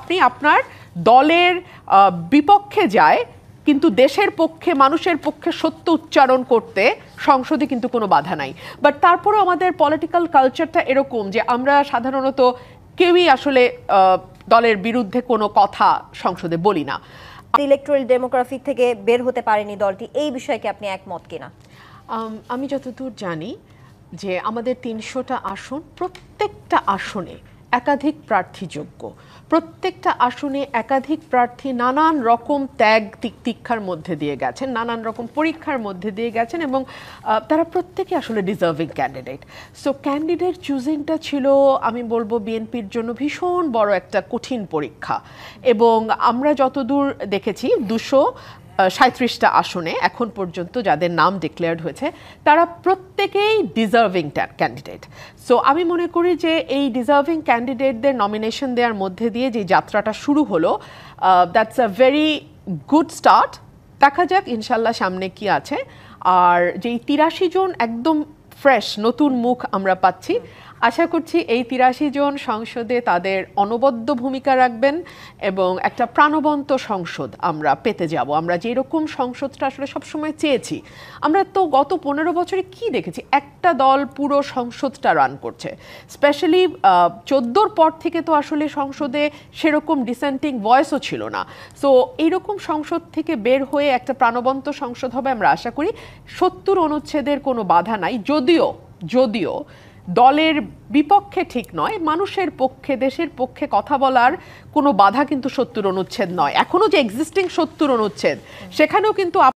আপনি আপনার দলের বিপক্ষে যায় কিন্তু দেশের পক্ষে মানুষের পক্ষে সত্য উচ্চারণ করতে সংসদে কিন্তু কোনো বাধা নাই। বাট তারপরেও আমাদের পলিটিক্যাল কালচারটা এরকম যে আমরা সাধারণত কেউই আসলে দলের বিরুদ্ধে কোনো কথা সংসদে বলি না। ইলেকট্রাল ডেমোগ্রাফি থেকে বের হতে পারেনি দলটি, এই বিষয়ে কি আপনি একমত কিনা? আমি যতদূর জানি যে আমাদের ৩০০টা আসন, প্রত্যেকটা আসনে একাধিক প্রার্থীযোগ্য, প্রত্যেকটা আসনে একাধিক প্রার্থী নানান রকম ত্যাগ তিক্ষার মধ্যে দিয়ে গেছেন, নানান রকম পরীক্ষার মধ্যে দিয়ে গেছেন এবং তারা প্রত্যেকে আসলে ডিজার্ভিং ক্যান্ডিডেট। সো ক্যান্ডিডেট চুজিংটা ছিল আমি বলবো বিএনপির জন্য ভীষণ বড় একটা কঠিন পরীক্ষা। এবং আমরা যতদূর দেখেছি 237টা আসনে এখন পর্যন্ত যাদের নাম ডিক্লেয়ার্ড হয়েছে তারা প্রত্যেকেই ডিজার্ভিং ক্যান্ডিডেট। সো আমি মনে করি যে এই ডিজার্ভিং ক্যান্ডিডেটদের নমিনেশন দেওয়ার মধ্যে দিয়ে যে যাত্রাটা শুরু হলো, that's a very good start. দেখা যাক ইনশাল্লাহ সামনে কি আছে। আর যেই 83 জন একদম ফ্রেশ নতুন মুখ আমরা পাচ্ছি, আশা করছি এই 83 জন সংসদে তাদের অনবদ্য ভূমিকা রাখবেন এবং একটা প্রাণবন্ত সংসদ আমরা পেতে যাব। আমরা যেরকম সংসদটা আসলে সবসময় চেয়েছি। আমরা তো গত 15 বছরে কি দেখেছি, একটা দল পুরো সংসদটা রান করছে। স্পেশালি 14-র পর থেকে তো আসলে সংসদে সেরকম ডিসেন্টিং ভয়েসও ছিল না। সো এইরকম সংসদ থেকে বের হয়ে একটা প্রাণবন্ত সংসদ হবে আমরা আশা করি। 70 অনুচ্ছেদের কোনো বাধা নাই, যদিও দলের বিপক্ষে ঠিক নয়, মানুষের পক্ষে দেশের পক্ষে কথা বলার কোনো বাধা কিন্তু 70 অনুচ্ছেদ নয়। এখনো যে এক্সিস্টিং 70 অনুচ্ছেদ সেখানেও কিন্তু